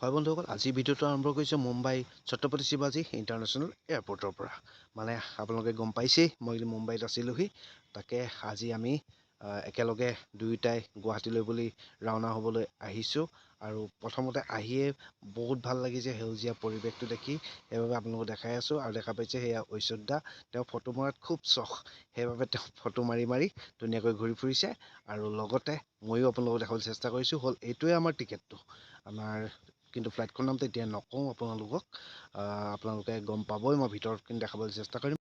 হয় বন্ধুসকল, আজি ভিডিঅ'টো আৰম্ভ কৰিছোঁ মুম্বাই ছত্ৰপতি শিৱাজী ইণ্টাৰনেশ্যনেল এয়াৰপৰ্টৰ পৰা। মানে আপোনালোকে গম পাইছেই মই মুম্বাইত আছিলোঁহি। তাকে আজি আমি একেলগে দুয়োটাই গুৱাহাটীলৈ বুলি ৰাওনা হ'বলৈ আহিছোঁ। আৰু প্ৰথমতে আহিয়ে বহুত ভাল লাগিছে সেউজীয়া পৰিৱেশটো দেখি, সেইবাবে আপোনালোকক দেখাই আছোঁ। আৰু দেখা পাইছে সেয়া ঐশ্বত দা, তেওঁ ফটো মৰাত খুব চখ, সেইবাবে তেওঁ ফটো মাৰি মাৰি ধুনীয়াকৈ ঘূৰি ফুৰিছে। আৰু লগতে ময়ো আপোনালোকক দেখাবলৈ চেষ্টা কৰিছোঁ। হ'ল এইটোৱে আমাৰ টিকেটটো আমাৰ, কিন্তু ফ্লাইটখনৰ নামটো এতিয়া নকওঁ আপোনালোকে গম পাবই, মই ভিতৰত কিন্তু দেখাবলৈ চেষ্টা কৰিম।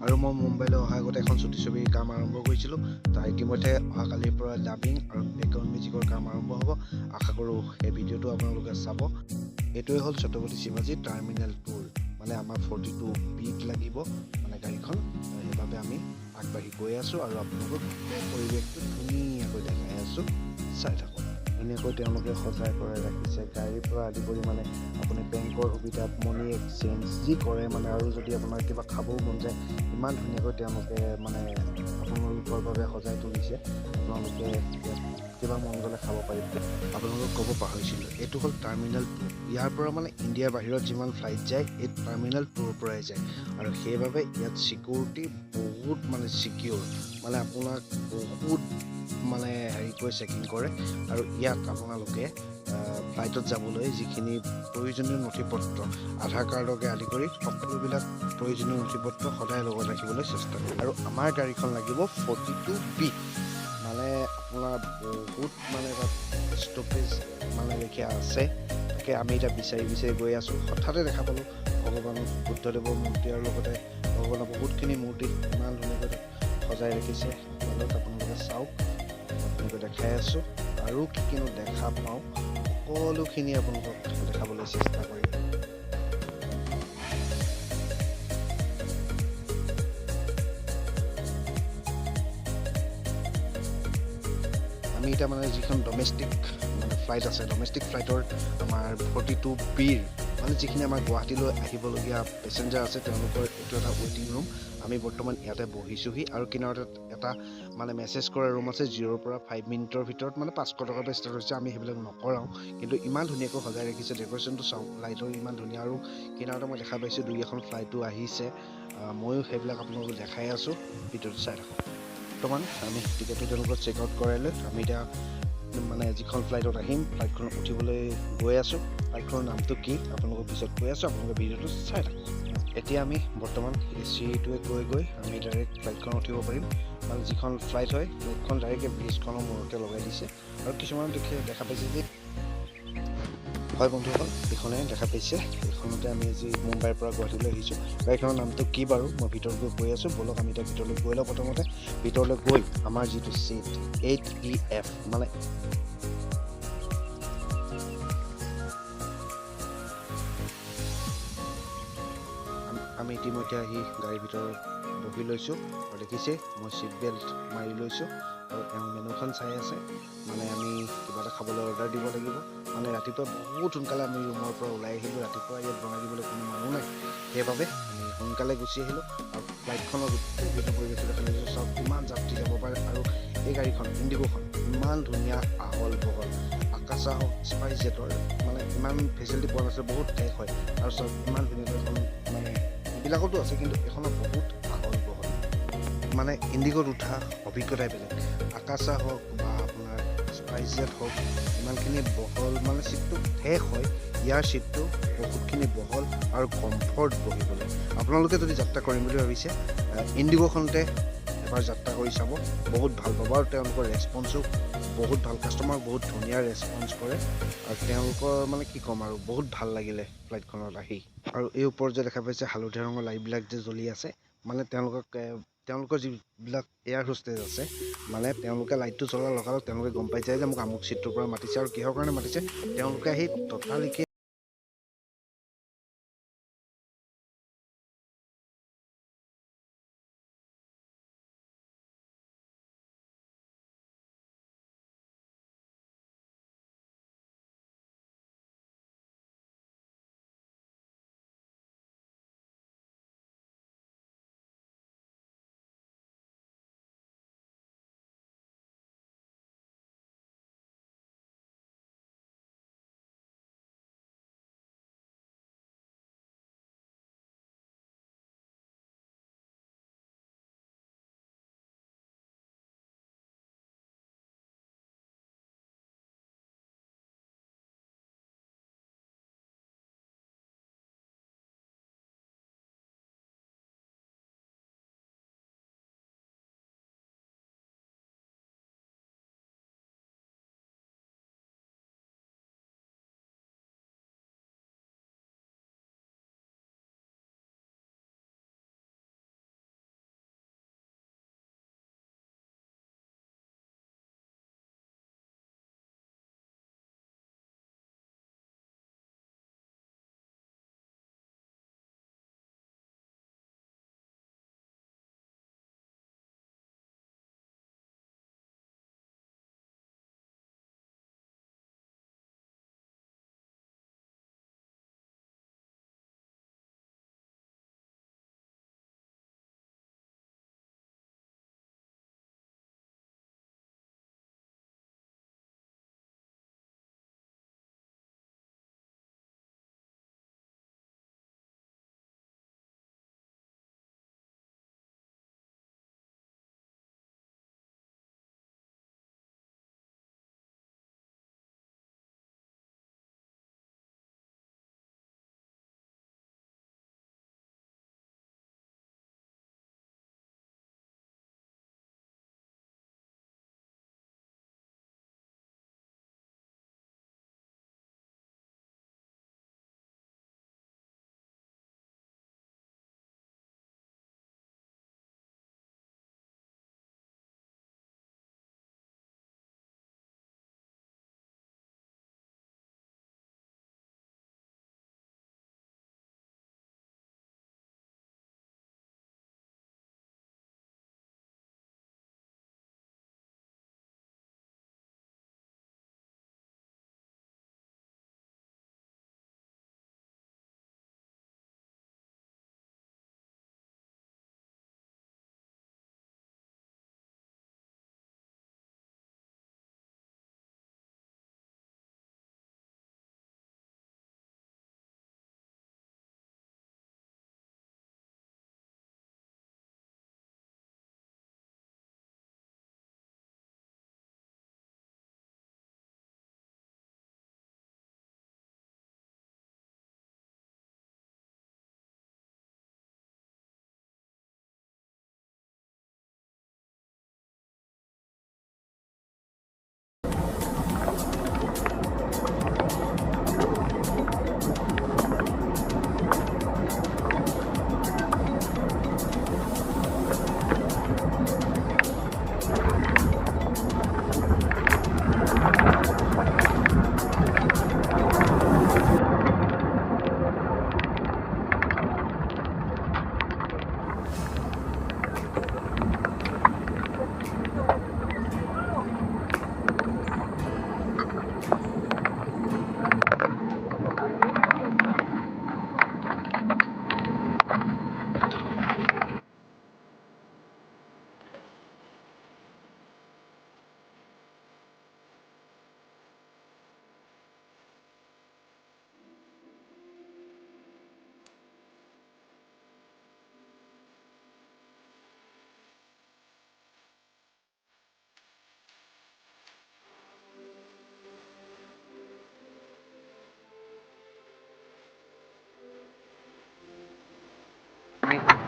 আৰু মই মুম্বাইলৈ অহাৰ আগতে এখন চুটি ছবিৰ কাম আৰম্ভ কৰিছিলোঁ। তাৰ ইতিমধ্যে অহাকালিৰ পৰা ডাবিং আৰু বেকগ্ৰাউণ্ড মিউজিকৰ কাম আৰম্ভ হ'ব। আশা কৰোঁ সেই ভিডিঅ'টো আপোনালোকে চাব। এইটোৱে হ'ল ছত্ৰপতি শিৱাজী টাৰ্মিনেল 2, মানে আমাৰ 42 বিত লাগিব মানে গাড়ীখন। সেইবাবে আমি আগবাঢ়ি গৈ আছোঁ আৰু আপোনালোকক পৰিৱেশটো ধুনীয়াকৈ দেখাই আছোঁ, চাই থাকক। ধুনীয়াকৈ তেওঁলোকে সজাই পৰাই ৰাখিছে গাড়ীৰ পৰা আদি কৰি, মানে আপুনি বেংকৰ সুবিধা, মানি এক্সচেঞ্জ যি কৰে মানে, আৰু যদি আপোনাৰ কিবা খাবও মন যায়, ইমান ধুনীয়াকৈ তেওঁলোকে মানে আপোনালোকৰ বাবে সজাই তুলিছে। আপোনালোকে কিবা মন গ'লে খাব পাৰিব। আপোনালোকক ক'ব পাহৰিছিলোঁ, এইটো হ'ল টাৰ্মিনেল 2। ইয়াৰ পৰা মানে ইণ্ডিয়াৰ বাহিৰত যিমান ফ্লাইট যায় এই টাৰ্মিনেল 2ৰ পৰাই যায়। আৰু সেইবাবে ইয়াত চিকিউৰিটি বহুত মানে চিকিউৰ, মানে আপোনাক বহুত মানে হেৰিকৈ চেকিং কৰে। আৰু ইয়াত আপোনালোকে ফ্লাইটত যাবলৈ যিখিনি প্ৰয়োজনীয় নথিপত্ৰ, আধাৰ কাৰ্ডকে আদি কৰি সকলোবিলাক প্ৰয়োজনীয় নথিপত্ৰ সদায় লগত ৰাখিবলৈ চেষ্টা কৰে। আৰু আমাৰ গাড়ীখন লাগিব 42 বি, মানে আপোনাৰ বহুত মানে তাত ষ্টপেজ মানে লেখীয়া আছে। তাকে আমি এতিয়া বিচাৰি বিচাৰি গৈ আছোঁ। হঠাতে দেখা পালোঁ ভগৱান বুদ্ধদেৱৰ মূৰ্তি, আৰু লগতে ভগৱানৰ বহুতখিনি মূৰ্তি ইমান ধুনীয়াকৈ সজাই ৰাখিছে। আপোনালোকে চাওক, আপোনালোকে দেখাই আছোঁ। আৰু কি কিনো দেখা পাওঁ সকলোখিনি আপোনালোকক দেখাবলৈ চেষ্টা কৰিম। আমি এতিয়া মানে যিখন ডমেষ্টিক মানে ফ্লাইট আছে, ডমেষ্টিক ফ্লাইটৰ আমাৰ 42 বিৰ মানে যিখিনি আমাৰ গুৱাহাটীলৈ আহিবলগীয়া পেচেঞ্জাৰ আছে, তেওঁলোকৰ এইটো এটা ৱেইটিং ৰুম। আমি বৰ্তমান ইয়াতে বহিছোঁহি। আৰু কিনাৰতে এটা মানে মেছেজ কৰা ৰুম আছে, 0ৰ পৰা 5 মিনিটৰ ভিতৰত মানে 500 টকাৰ পৰা ষ্টাৰ্ট হৈছে। আমি সেইবিলাক নকৰাওঁ, কিন্তু ইমান ধুনীয়াকৈ সজাই ৰাখিছে। ডেক'ৰেশ্যনটো চাওক, লাইটৰ ইমান ধুনীয়া। আৰু কিনাৰতে মই দেখা পাইছোঁ 2-এখন ফ্লাইটো আহিছে। ময়ো সেইবিলাক আপোনালোকক দেখাই আছোঁ, ভিডিঅ'টো চাই থাকক। বৰ্তমান আমি টিকেটটো তেওঁলোকক চেক আউট কৰাই লৈ আমি এতিয়া মানে যিখন ফ্লাইটত আহিম, ফ্লাইটখনত উঠিবলৈ গৈ আছোঁ। ফ্লাইটখনৰ নামটো কি আপোনালোকক পিছত কৈ আছোঁ, আপোনালোকে ভিডিঅ'টো চাই থাকক। এতিয়া আমি বৰ্তমান AC-টোৱে গৈ আমি ডাইৰেক্ট ফ্লাইটখনত উঠিব পাৰিম। মানে যিখন ফ্লাইট হয় ফ্লাইটখন ডাইৰেক্ট ব্ৰিজখনৰ মূৰতে লগাই দিছে। আৰু কিছুমান দেখা পাইছে যে, হয় বন্ধুসকল, এইখনে দেখা পাইছে, এইখনতে আমি আজি মুম্বাইৰ পৰা গুৱাহাটীলৈ আহিছোঁ। গাড়ীখনৰ নামটো কি বাৰু মই ভিতৰত গৈ কৈ আছোঁ। ব'লক আমি এতিয়া ভিতৰলৈ গৈ লওঁ। প্ৰথমতে ভিতৰলৈ গৈ আমাৰ যিটো ছিট 8EF, মানে আমি ইতিমধ্যে আহি গাড়ীৰ ভিতৰত বহি লৈছোঁ। আৰু দেখিছে মই ছিট বেল্ট মাৰি লৈছোঁ। আৰু তেওঁ মেনুখন চাই আছে, মানে আমি কিবা এটা খাবলৈ অৰ্ডাৰ দিব লাগিব। মানে ৰাতিপুৱা বহুত সোনকালে আমি ৰুমৰ পৰা ওলাই আহিলোঁ। ৰাতিপুৱা ইয়াত বনাই দিবলৈ কোনো মানুহ নাই, সেইবাবে আমি সোনকালে গুচি আহিলোঁ। আৰু ফ্লাইটখনৰ গোটেই ভিডিঅ' পৰিৱেশটো দেখা লৈছোঁ। চাওক কিমান যাত্ৰী যাব পাৰে। আৰু এই গাড়ীখন ইণ্ডিগোখন ইমান ধুনীয়া, আহল বহল। আকাশা হওক, স্পাইচ জেটৰ মানে ইমান ফেচিলিটি পোৱা নাছিলে, বহুত ঠেক হয়। আৰু চাওক ইমান ধুনীয়াকৈ এখন, মানে এইবিলাকতো আছে কিন্তু এখনৰ বহুত আহল বহল, মানে ইণ্ডিগোত উঠা অভিজ্ঞতাই বেলেগ। আকাশা হওক বা আপোনাৰ স্পাইচ জেট হওক, ইমানখিনি বহল, মানে ছিটটো ঠেক হয়। ইয়াৰ ছিটটো বহুতখিনি বহল আৰু কমফৰ্ট বহিবলৈ। আপোনালোকে যদি যাত্ৰা কৰিম বুলি ভাবিছে, ইণ্ডিগোখনতে এবাৰ যাত্ৰা কৰি চাব, বহুত ভাল পাব। আৰু তেওঁলোকৰ ৰেচপন্সো বহুত ভাল, কাষ্টমাৰক বহুত ধুনীয়া ৰেচপন্স কৰে। আৰু তেওঁলোকৰ মানে কি ক'ম আৰু, বহুত ভাল লাগিলে ফ্লাইটখনত আহি। আৰু এই ওপৰত যে দেখা পাইছে হালধীয়া ৰঙৰ লাইটবিলাক যে জ্বলি আছে, মানে তেওঁলোকৰ যিবিলাক এয়াৰ হোষ্টেজ আছে, মানে তেওঁলোকে লাইটটো জ্বলাৰ লগালগ তেওঁলোকে গম পাই যায় যে মোক আমুক ছিটটোৰ পৰা মাতিছে। আৰু কিহৰ কাৰণে মাতিছে, তেওঁলোকে আহি ততালিকে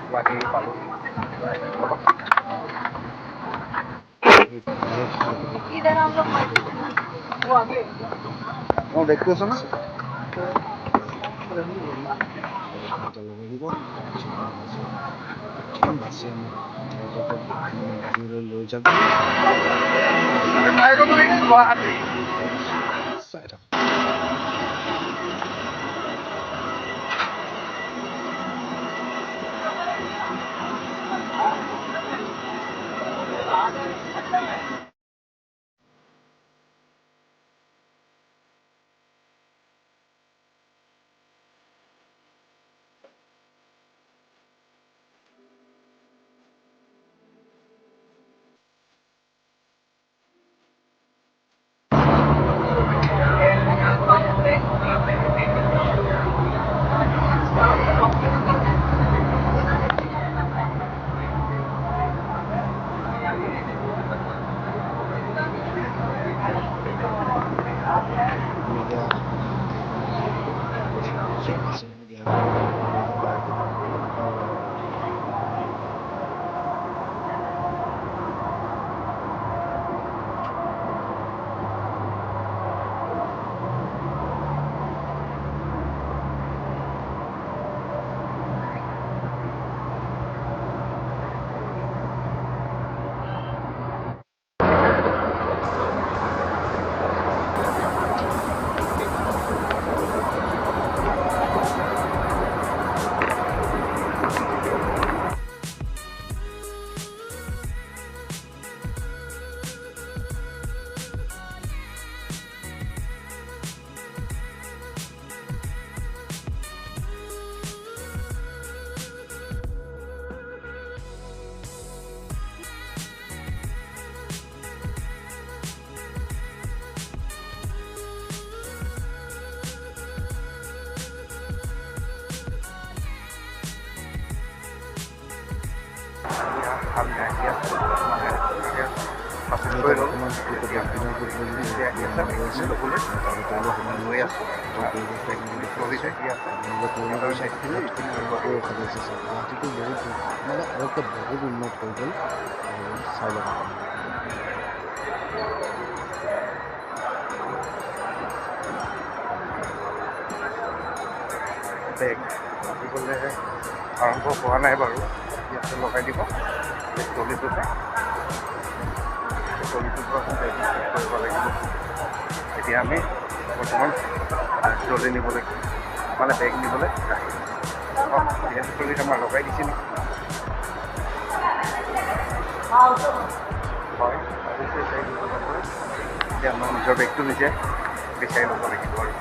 গুৱাহাটী পালোঁ। মোৰ বেগটো আছে না বাছে আমাক মানে বাহিৰলৈ লৈ যাব চাই থাক গুৱাহাটীটো বহুত মানে আগতকৈ বহুত উন্নত হৈ গ'ল চাই ল'ব বেগ দিবলৈ আৰম্ভ হোৱা নাই বাৰু ইয়াতে লগাই দিব ট্ৰলিটোতে ট্ৰলিটোৰ পৰা বেগ কৰিব লাগিব এতিয়া আমি বৰ্তমান ট্ৰলি নিবলৈ মানে বেগ নিবলৈ যিহেতু ট্ৰলিত আমাৰ লগাই দিছে নেকি হয় এতিয়া আমাৰ নিজৰ বেগটো নিজে বিচাৰি ল'ব লাগিব আৰু